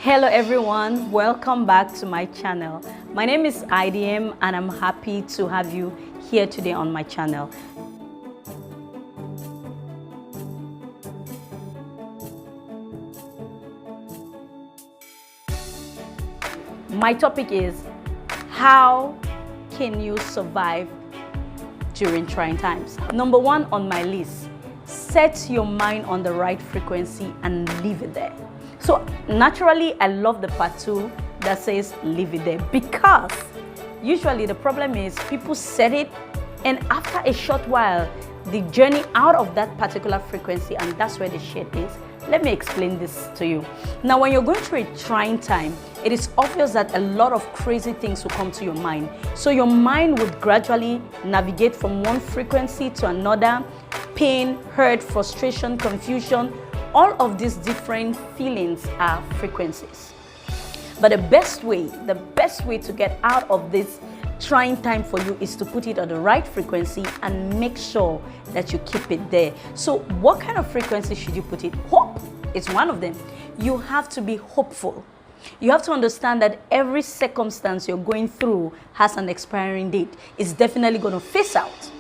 Hello everyone, welcome back to my channel. My name is IDM and I'm happy to have you here today on my channel. My topic is, how can you survive during trying times? Number one on my list, set your mind on the right frequency and leave it there. So naturally, I love the part 2 that says leave it there, because usually the problem is people set it and after a short while, the journey out of that particular frequency, and that's where the shit is. Let me explain this to you. Now, when you're going through a trying time, it is obvious that a lot of crazy things will come to your mind. So your mind would gradually navigate from one frequency to another. Pain, hurt, frustration, confusion, all of these different feelings are frequencies. But the best way to get out of this trying time for you is to put it on the right frequency and make sure that you keep it there. So what kind of frequency should you put it? Hope is one of them. You have to be hopeful. You have to understand that every circumstance you're going through has an expiring date. It's definitely going to phase out.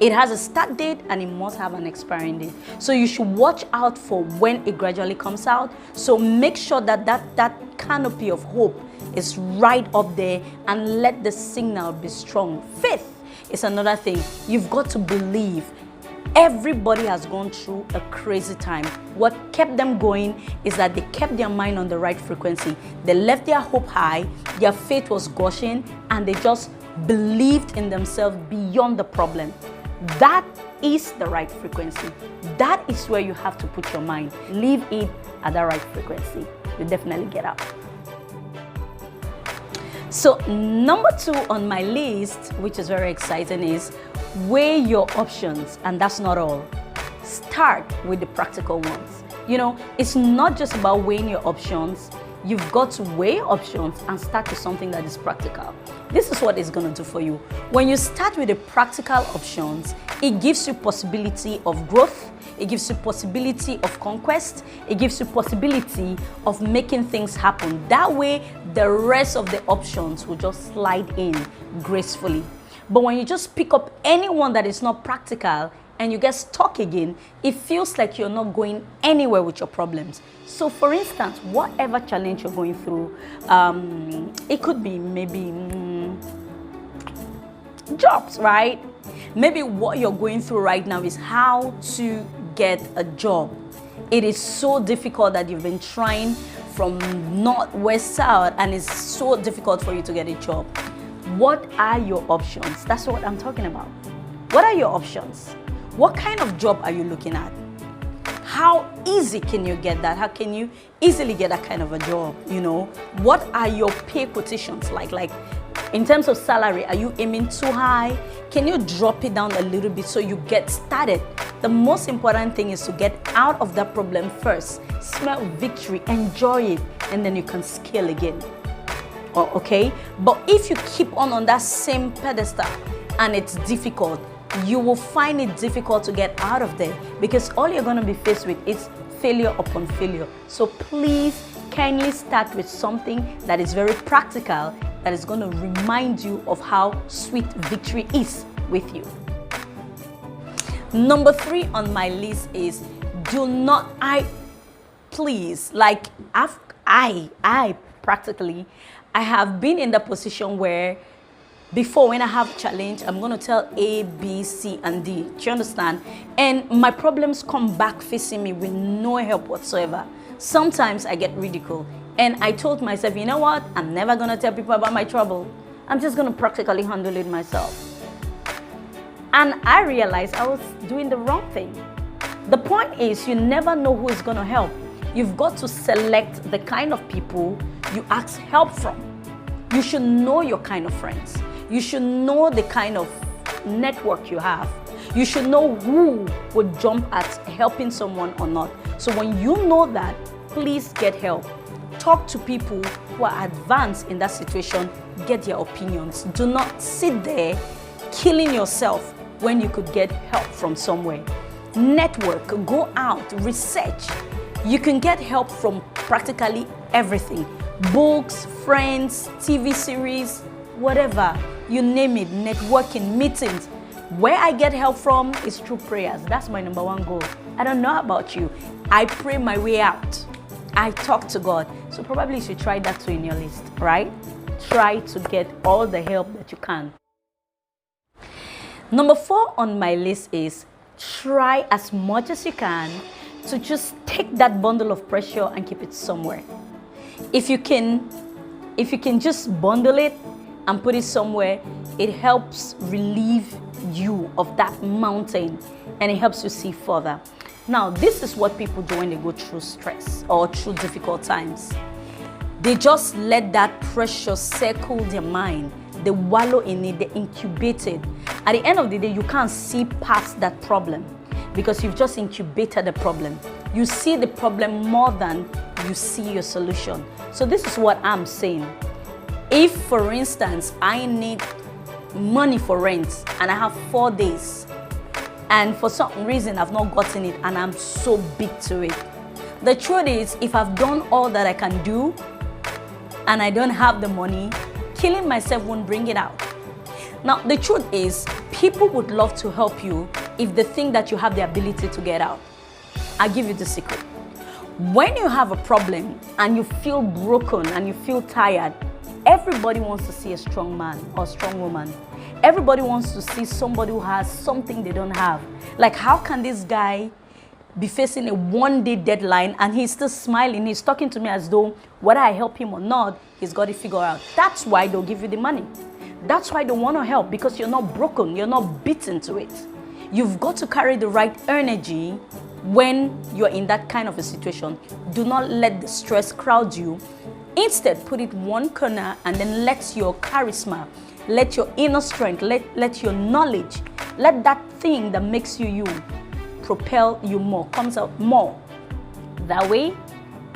It has a start date and it must have an expiring date. So you should watch out for when it gradually comes out. So make sure that that canopy of hope is right up there and let the signal be strong. Faith is another thing. You've got to believe. Everybody has gone through a crazy time. What kept them going is that they kept their mind on the right frequency. They left their hope high, their faith was gushing, and they just believed in themselves beyond the problem. That is the right frequency. That is where you have to put your mind. Leave it at the right frequency. You'll definitely get out. So number 2 on my list, which is very exciting, is weigh your options. And that's not all. Start with the practical ones. You know, it's not just about weighing your options. You've got to weigh options and start with something that is practical. This is what it's going to do for you. When you start with the practical options, it gives you possibility of growth. It gives you possibility of conquest. It gives you possibility of making things happen. That way, the rest of the options will just slide in gracefully. But when you just pick up anyone that is not practical and you get stuck again, it feels like you're not going anywhere with your problems. So for instance, whatever challenge you're going through, it could be maybe jobs, right? Maybe what you're going through right now is how to get a job. It is so difficult that you've been trying from north, west, south, and it's so difficult for you to get a job. What are your options? That's what I'm talking about. What are your options? What kind of job are you looking at? How easy can you get that? How can you easily get that kind of a job? You know, what are your pay quotations like? Like in terms of salary, are you aiming too high? Can you drop it down a little bit so you get started? The most important thing is to get out of that problem first. Smell victory, enjoy it, and then you can scale again. Oh, okay? But if you keep on that same pedestal and it's difficult, you will find it difficult to get out of there, because all you're going to be faced with is failure upon failure. So please kindly start with something that is very practical, that is going to remind you of how sweet victory is with you. Number 3 on my list is, do not, please, like I practically, I have been in the position where before, when I have a challenge, I'm going to tell A, B, C, and D. Do you understand? And my problems come back facing me with no help whatsoever. Sometimes I get ridiculed. And I told myself, you know what? I'm never going to tell people about my trouble. I'm just going to practically handle it myself. And I realized I was doing the wrong thing. The point is, you never know who is going to help. You've got to select the kind of people you ask help from. You should know your kind of friends. You should know the kind of network you have. You should know who would jump at helping someone or not. So when you know that, please get help. Talk to people who are advanced in that situation. Get their opinions. Do not sit there killing yourself when you could get help from somewhere. Network, go out, research. You can get help from practically everything. Books, friends, TV series, whatever, you name it, networking, meetings. Where I get help from is through prayers. That's my number one goal. I don't know about you. I pray my way out. I talk to God. So probably you should try that too in your list, right? Try to get all the help that you can. Number 4 on my list is try as much as you can to just take that bundle of pressure and keep it somewhere. If you can just bundle it and put it somewhere, it helps relieve you of that mountain and it helps you see further. Now, this is what people do when they go through stress or through difficult times. They just let that pressure circle their mind. They wallow in it, they incubate it. At the end of the day, you can't see past that problem because you've just incubated the problem. You see the problem more than you see your solution. So this is what I'm saying. If, for instance, I need money for rent and I have 4 days and for some reason I've not gotten it and I'm so big to it, the truth is, if I've done all that I can do and I don't have the money, killing myself won't bring it out. Now, the truth is, people would love to help you if they think that you have the ability to get out. I'll give you the secret. When you have a problem and you feel broken and you feel tired, everybody wants to see a strong man or strong woman. Everybody wants to see somebody who has something they don't have. Like, how can this guy be facing a 1-day deadline and he's still smiling? He's talking to me as though whether I help him or not, he's got to figure out. That's why they'll give you the money. That's why they want to help, because you're not broken, you're not beaten to it. You've got to carry the right energy when you're in that kind of a situation. Do not let the stress crowd you. Instead, put it one corner and then let your charisma, let your inner strength, let your knowledge, let that thing that makes you you propel you more, comes out more. That way,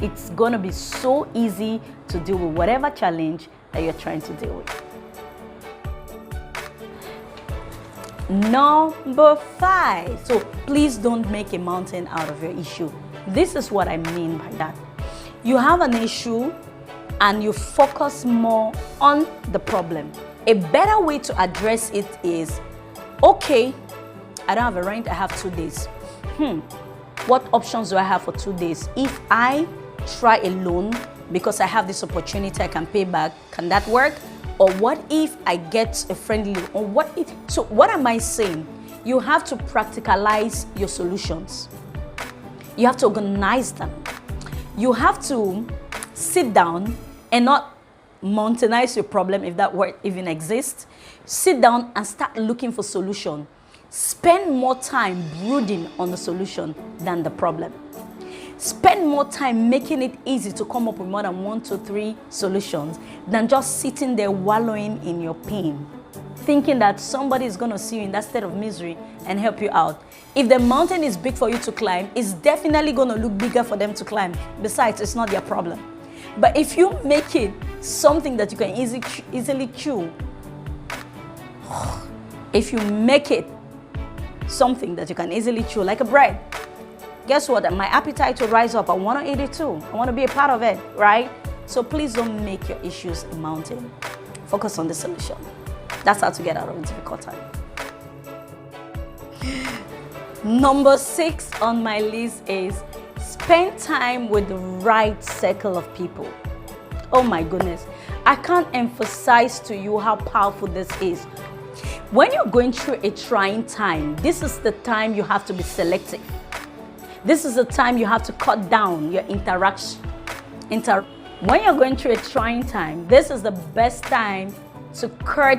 it's going to be so easy to deal with whatever challenge that you're trying to deal with. Number 5. So please don't make a mountain out of your issue. This is what I mean by that. You have an issue and you focus more on the problem. A better way to address it is, okay, I don't have a rent, I have 2 days. What options do I have for 2 days? If I try a loan because I have this opportunity I can pay back, can that work? Or what if I get a friendly loan? Or what if, so what am I saying? You have to practicalize your solutions. You have to organize them. You have to sit down and not mountainize your problem, if that word even exists. Sit down and start looking for solution. Spend more time brooding on the solution than the problem. Spend more time making it easy to come up with more than 1, 2, 3 solutions than just sitting there wallowing in your pain, thinking that somebody is going to see you in that state of misery and help you out. If the mountain is big for you to climb, it's definitely going to look bigger for them to climb. Besides, it's not their problem. But if you make it something that you can easily chew, if you make it something that you can easily chew, like a bread, guess what? My appetite will rise up. I want to eat it too. I want to be a part of it, right? So please don't make your issues a mountain. Focus on the solution. That's how to get out of a difficult time. Number 6 on my list is spend time with the right circle of people. Oh my goodness. I can't emphasize to you how powerful this is. When you're going through a trying time, this is the time you have to be selective. This is the time you have to cut down your interaction. When you're going through a trying time, this is the best time to cut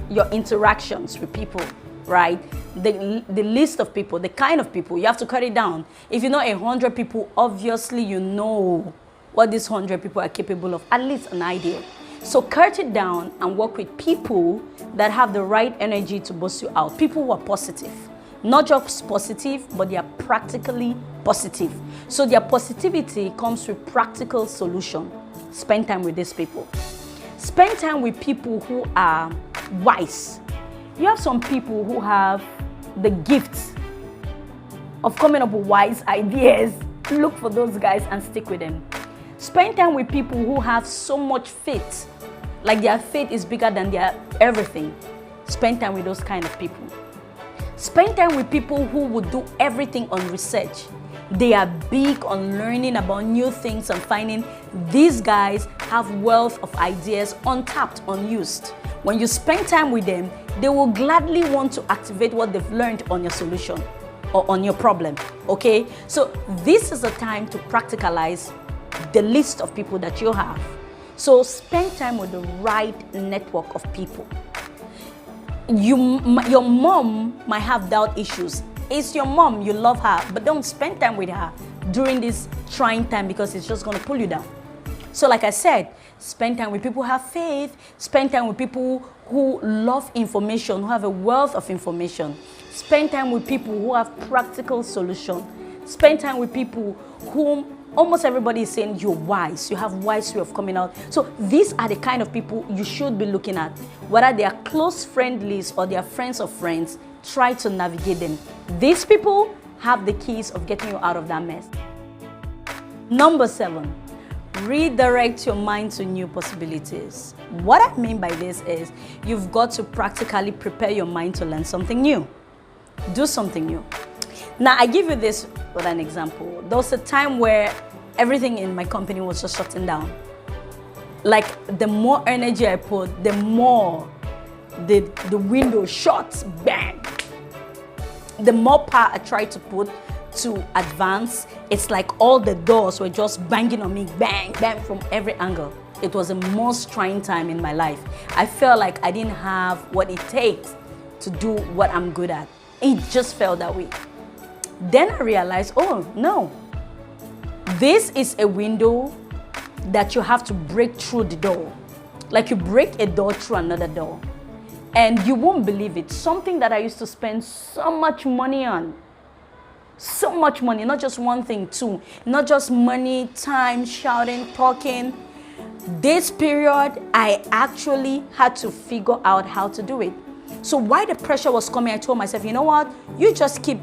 your interactions with people, right? The list of people, the kind of people, you have to cut it down. If you know 100 people, obviously you know what these 100 people are capable of, at least an idea. So cut it down and work with people that have the right energy to boost you out. People who are positive. Not just positive, but they are practically positive. So their positivity comes with practical solution. Spend time with these people. Spend time with people who are wise. You have some people who have the gift of coming up with wise ideas look for those guys and stick with them. Spend time with people who have so much faith, like their faith is bigger than their everything. Spend time with those kind of people. Spend time with people who would do everything on research. They are big on learning about new things and finding these guys have wealth of ideas untapped, unused. When you spend time with them, they will gladly want to activate what they've learned on your solution or on your problem, okay? So this is a time to practicalize the list of people that you have. So spend time with the right network of people. Your mom might have doubt issues. It's your mom, you love her, but don't spend time with her during this trying time because it's just going to pull you down. So like I said, spend time with people who have faith, spend time with people who love information, who have a wealth of information. Spend time with people who have practical solutions. Spend time with people whom almost everybody is saying you're wise, you have wise way of coming out. So these are the kind of people you should be looking at. Whether they are close friend list or they are friends of friends, try to navigate them. These people have the keys of getting you out of that mess. Number 7, redirect your mind to new possibilities. What I mean by this is you've got to practically prepare your mind to learn something new. Do something new. Now, I give you this with an example. There was a time where everything in my company was just shutting down. Like, the more energy I put, the more the window shuts, bang. The more power I tried to put to advance, it's like all the doors were just banging on me, bang, bang, from every angle. It was the most trying time in my life. I felt like I didn't have what it takes to do what I'm good at. It just felt that way. Then I realized, oh no, this is a window that you have to break through the door. Like you break a door through another door. And you won't believe it. Something that I used to spend so much money on. So much money, not just one thing, two. Not just money, time, shouting, talking. This period, I actually had to figure out how to do it. So while the pressure was coming, I told myself, you know what? You just keep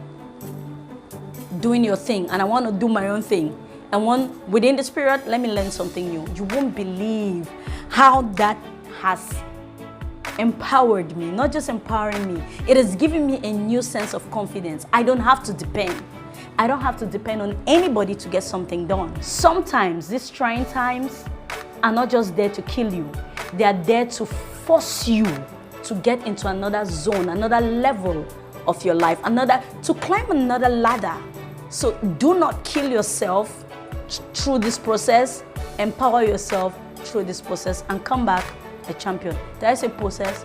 doing your thing, and I want to do my own thing. And within this period, let me learn something new. You won't believe how that has empowered me. Not just empowering me, it has given me a new sense of confidence. I don't have to depend. I don't have to depend on anybody to get something done. Sometimes these trying times are not just there to kill you. They are there to force you to get into another zone, another level of your life, to climb another ladder. So do not kill yourself through this process. Empower yourself through this process and come back a champion. Did I say process?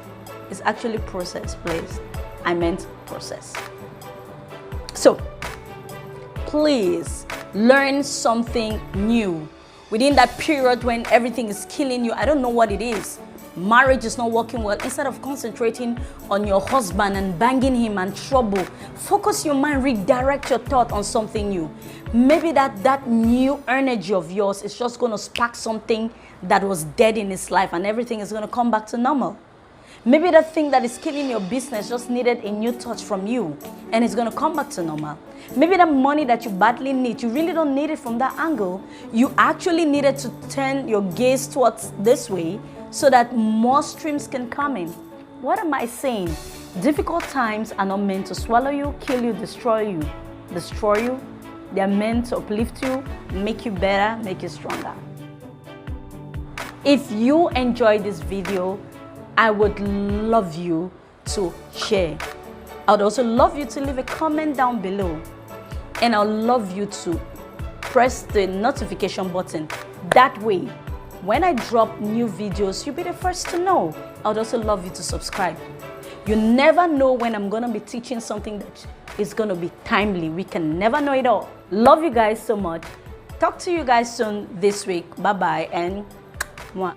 It's actually process, please. I meant process. So please learn something new within that period when everything is killing you. I don't know what it is. Marriage is not working well. Instead of concentrating on your husband and banging him and trouble, focus your mind, redirect your thought on something new. Maybe that new energy of yours is just going to spark something that was dead in his life, and everything is going to come back to normal. Maybe that thing that is killing your business just needed a new touch from you, and it's going to come back to normal. Maybe that money that you badly need, you really don't need it from that angle. You actually needed to turn your gaze towards this way so that more streams can come in. What am I saying? Difficult times are not meant to swallow you, kill you, destroy you. They are meant to uplift you, make you better, make you stronger. If you enjoyed this video, I would love you to share. I would also love you to leave a comment down below. And I would love you to press the notification button. That way, when I drop new videos, you'll be the first to know. I would also love you to subscribe. You never know when I'm going to be teaching something that is going to be timely. We can never know it all. Love you guys so much. Talk to you guys soon this week. Bye-bye and mwah.